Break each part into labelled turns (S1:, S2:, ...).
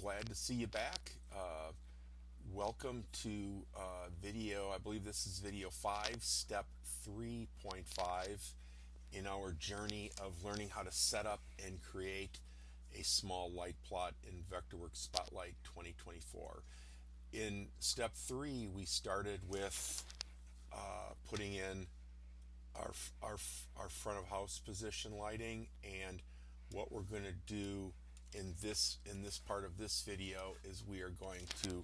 S1: glad to see you back. Welcome to video, I believe this is video 5, step 3.5 in our journey of learning how to set up and create a small light plot in Vectorworks Spotlight 2024. In step 3, we started with putting in our front of house position lighting, and what we're going to do in this part of this video is we are going to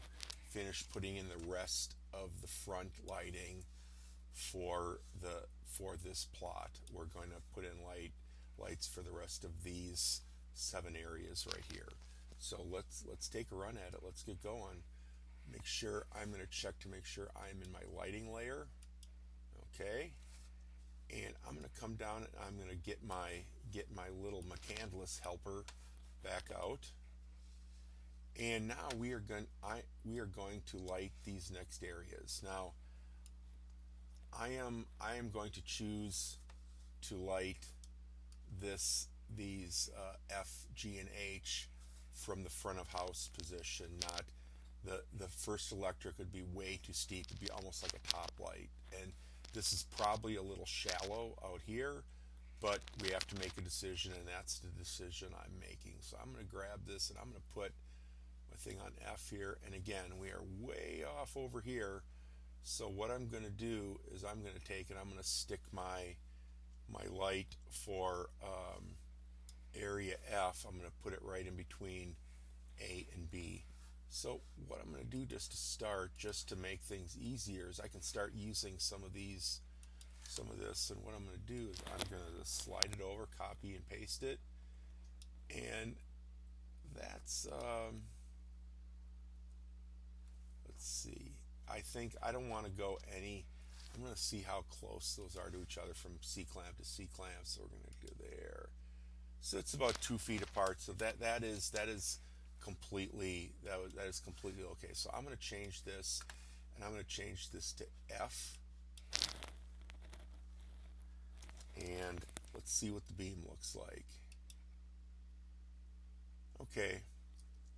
S1: finish putting in the rest of the front lighting for this plot. We're going to put in lights for the rest of these 7 areas right here. So let's take a run at it. Let's get going. Make sure I'm going to check to make sure I'm in my lighting layer. Okay. And I'm going to come down and I'm going to get my little McCandless helper back out. And now we are going to light these next areas. Now I am going to choose to light these F, G, and H from the front of house position. Not the first electric would be way too steep. It'd be almost like a top light, and this is probably a little shallow out here, but we have to make a decision, and that's the decision I'm making. So I'm going to grab this and I'm going to put my thing on F here, and again we are way off over here. So what I'm going to do is I'm going to take and I'm going to stick my light for area F. I'm going to put it right in between A and B. So what I'm going to do just to start, just to make things easier, is I can start using some of this, and what I'm going to do is I'm going to slide it over, copy and paste it, and that's let's see, I think I don't want to go any, I'm going to see how close those are to each other from C-clamp to C-clamp, so we're going to do there. So it's about 2 feet apart, so that is completely okay. So I'm going to change this, and I'm going to change this to F, and let's see what the beam looks like. Okay,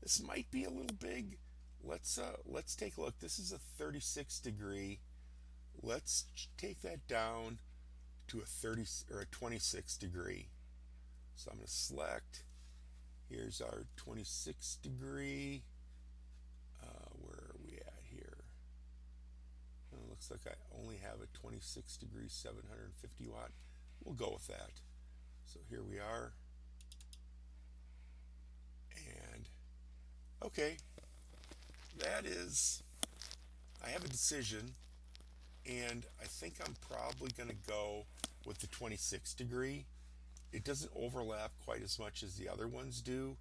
S1: this might be a little big. Let's take a look. This is a 36 degree. Let's take that down to a 30 or a 26 degree. So I'm going to select. Here's our 26 degree. Where are we at here? Well, it looks like I only have a 26 degree 750 watt. We'll go with that. So here we are. And okay, that is, I have a decision, and I think I'm probably going to go with the 26 degree. It doesn't overlap quite as much as the other ones do,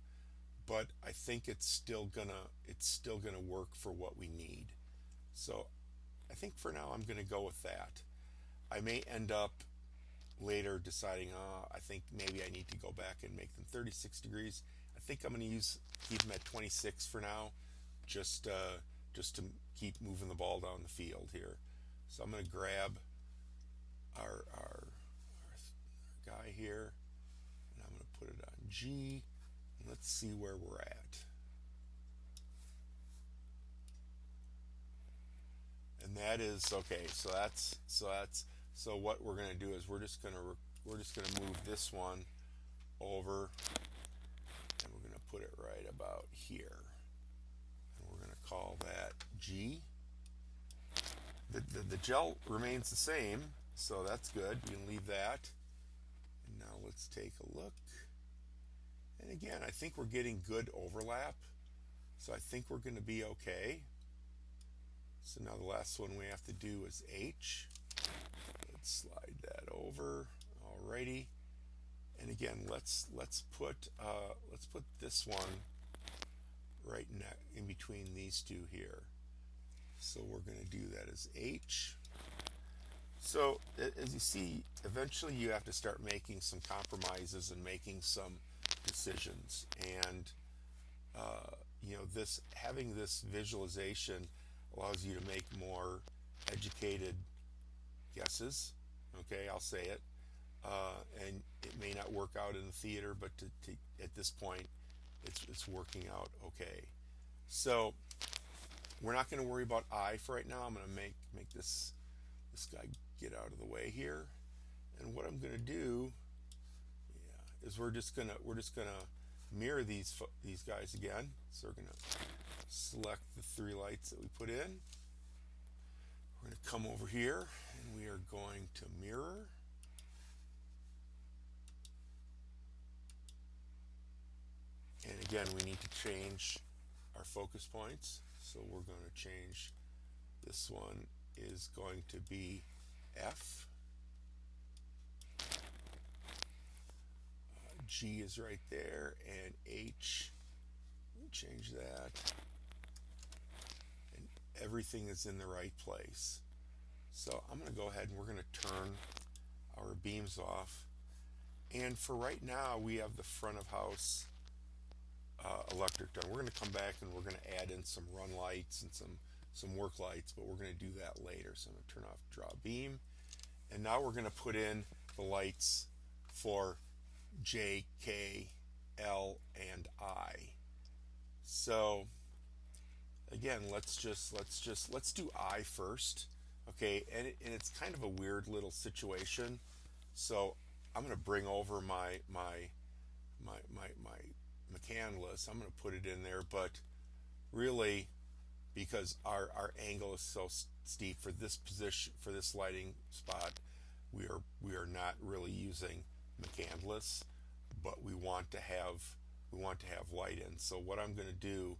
S1: but I think it's still gonna work for what we need. So I think for now I'm gonna go with that. I may end up later deciding, I think maybe I need to go back and make them 36 degrees. I think I'm gonna keep them at 26 for now, just to keep moving the ball down the field here. So I'm gonna grab our guy here, and I'm going to put it on G, and let's see where we're at. And that is okay. So what we're going to do is we're just going to move this one over, and we're going to put it right about here, and we're going to call that G. The gel remains the same, so that's good. You can leave that. Now let's take a look, and again I think we're getting good overlap, so I think we're going to be okay. So now the last one we have to do is H. Let's slide that over. Alrighty, and again let's put this one right in between these two here. So we're going to do that as H. So as you see, eventually you have to start making some compromises and making some decisions, and having this visualization allows you to make more educated guesses. Okay, I'll say it, and it may not work out in the theater, but at this point it's working out okay. So we're not going to worry about I for right now. I'm going to make this guy get out of the way here. And what I'm going to do, yeah, is we're just gonna mirror these guys again. So we're going to select the 3 lights that we put in. We're going to come over here and we are going to mirror. And again, we need to change our focus points. So we're going to change, this one is going to be F. G is right there, and H, we'll change that. And everything is in the right place. So I'm going to go ahead and we're going to turn our beams off. And for right now, we have the front of house electric done. We're going to come back and we're going to add in some run lights and some work lights, but we're going to do that later. So I'm going to turn off draw beam. And now we're going to put in the lights for J, K, L, and I. So again, let's do I first. Okay, and it's kind of a weird little situation. So I'm going to bring over my McCandless. I'm going to put it in there, but really, because our angle is so steep for this position, for this lighting spot, we are not really using McCandless, but we want to have light in. So what I'm going to do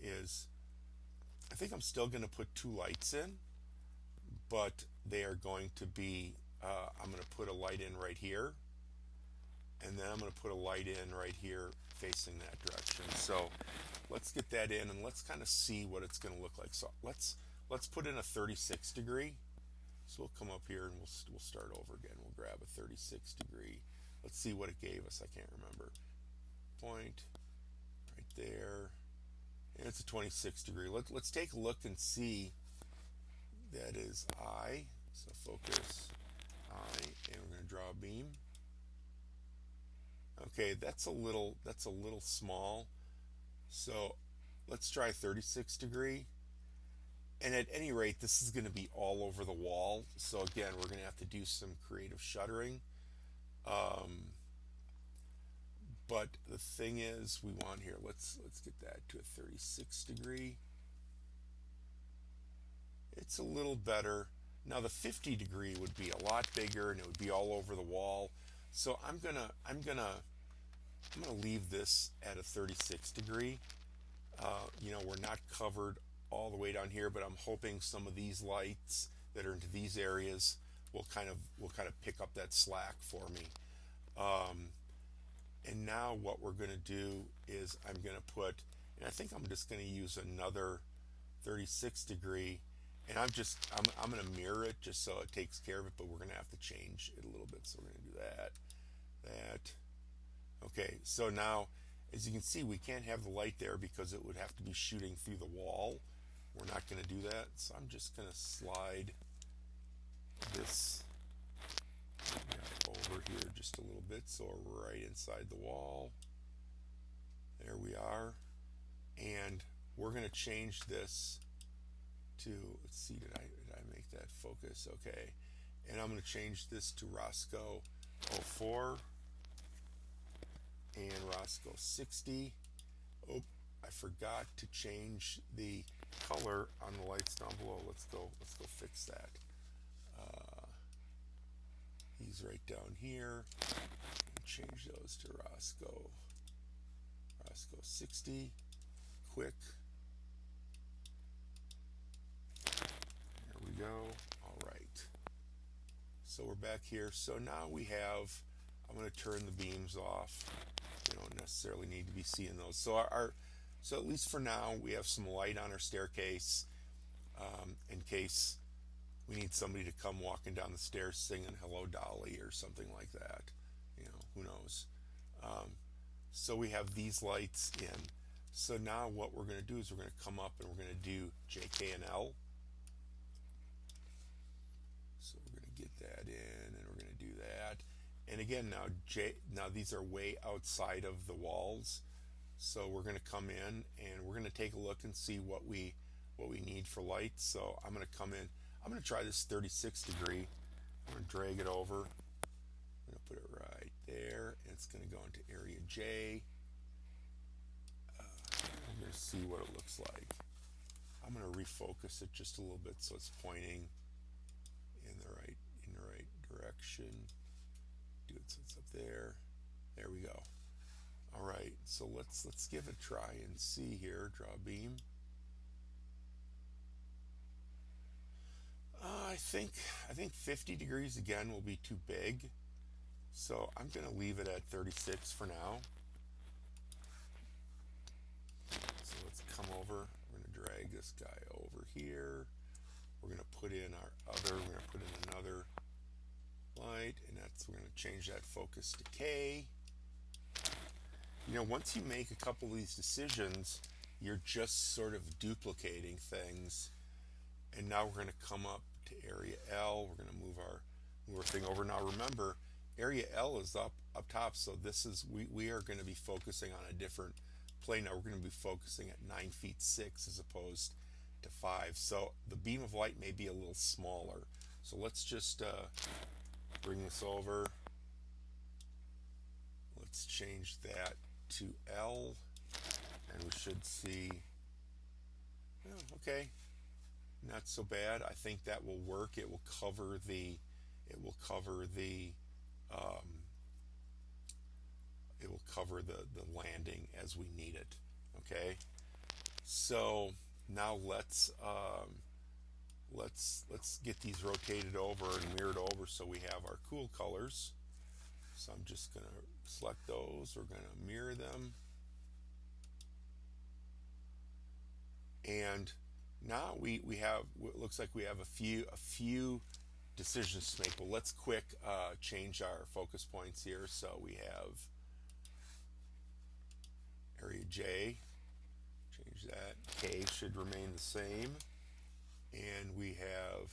S1: is, I think I'm still going to put 2 lights in, but they are going to be, I'm going to put a light in right here, and then I'm going to put a light in right here facing that direction. So let's get that in and let's kind of see what it's going to look like. So let's put in a 36 degree. So we'll come up here and we'll start over again. We'll grab a 36 degree. Let's see what it gave us. I can't remember. Point right there. And it's a 26 degree. Let's take a look and see. That is I. So focus I, and we're going to draw a beam. Okay, that's a little small. So let's try 36 degree. And at any rate, this is going to be all over the wall. So again, we're going to have to do some creative shuttering. But the thing is, we want here, let's get that to a 36 degree. It's a little better. Now the 50 degree would be a lot bigger and it would be all over the wall. So I'm gonna leave this at a 36 degree. You know, we're not covered all the way down here, but I'm hoping some of these lights that are into these areas will kind of pick up that slack for me. And now what we're going to do is I'm going to put, and I think I'm just going to use another 36 degree, and I'm going to mirror it just so it takes care of it, but we're going to have to change it a little bit. So we're going to do that. Okay, so now, as you can see, we can't have the light there because it would have to be shooting through the wall. We're not going to do that, so I'm just going to slide this over here just a little bit, so we're right inside the wall. There we are. And we're going to change this to, let's see, did I make that focus? Okay. And I'm going to change this to Roscoe 04 and Roscoe 60. Oh, I forgot to change the color on the lights down below. Let's go fix that. He's right down here. Change those to Roscoe 60. Quick. There we go. All right. So we're back here. So now we have, I'm going to turn the beams off. We don't necessarily need to be seeing those. So so at least for now, we have some light on our staircase in case we need somebody to come walking down the stairs singing "Hello, Dolly" or something like that. You know, who knows? So we have these lights in. So now what we're going to do is we're going to come up and we're going to do J, K, and L. So we're going to get that in, and we're going to do that. And again, now these are way outside of the walls. So we're going to come in and we're going to take a look and see what we need for light. So I'm going to come in. I'm going to try this 36 degree. I'm going to drag it over. I'm going to put it right there, and it's going to go into area J. I'm going to see what it looks like. I'm going to refocus it just a little bit so it's pointing in the right direction. Do it so it's up there. There we go. All right, so let's give it a try and see here. Draw a beam. I think 50 degrees again will be too big, so I'm going to leave it at 36 for now. So let's come over. We're going to drag this guy over here. We're going to put in our other. We're going to put in another light, and we're going to change that focus to K. You know, once you make a couple of these decisions, you're just sort of duplicating things. And now we're going to come up to area L. We're going to move our thing over. Now remember, area L is up top, so this is we are going to be focusing on a different plane. Now we're going to be focusing at 9 feet 6 as opposed to 5. So the beam of light may be a little smaller. So let's just bring this over. Let's change that to L, and we should see, oh, okay, not so bad. I think that will work. It will cover the landing as we need it. Okay, so now let's get these rotated over and mirrored over so we have our cool colors. So I'm just going to select those. We're going to mirror them. And now we have, it looks like we have a few decisions to make. But let's quick change our focus points here. So we have area J. Change that. K should remain the same. And we have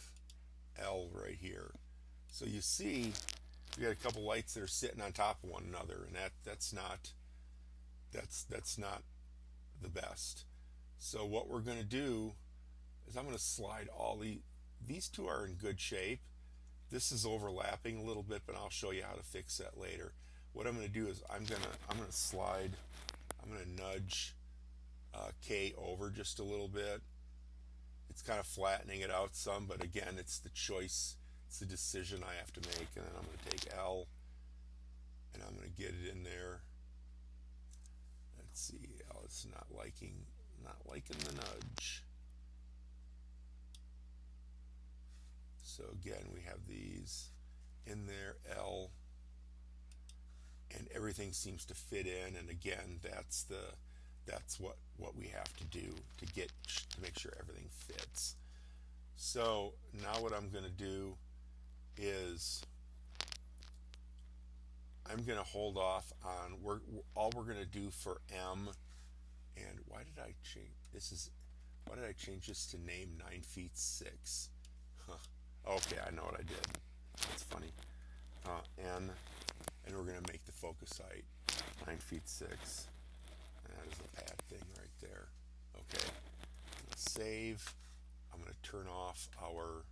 S1: L right here. So you see, we got a couple lights that are sitting on top of one another, and that's not the best. So what we're going to do is I'm going to slide all these two are in good shape. This is overlapping a little bit, but I'll show you how to fix that later. What I'm going to do is I'm going to nudge K over just a little bit. It's kind of flattening it out some, but again, it's the choice. It's the decision I have to make. And then I'm going to take L and I'm going to get it in there. Let's see. L, it's not liking the nudge. So again, we have these in there, L, and everything seems to fit in. And again, that's what we have to do to make sure everything fits. So now what I'm going to do is I'm going to hold off on all we're going to do for M. And why did I change this to name 9 feet 6? Huh. Okay, I know what I did. That's funny. N, and we're going to make the focus height 9 feet 6. That is a bad thing right there. Okay, I'm going to save. I'm going to turn off our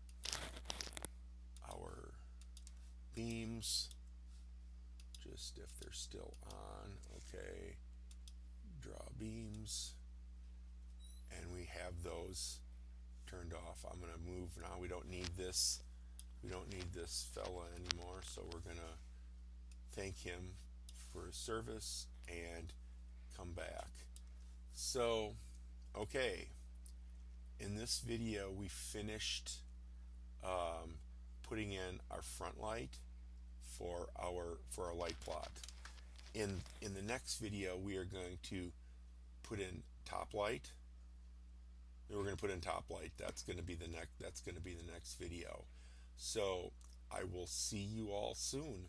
S1: beams, just if they're still on. Okay, draw beams, and we have those turned off. I'm going to move now. We don't need this fella anymore, so we're going to thank him for his service and come back. So okay, in this video we finished putting in our front light for our light plot. In the next video we are going to put in top light. We're going to put in top light. That's going to be the next video. So I will see you all soon.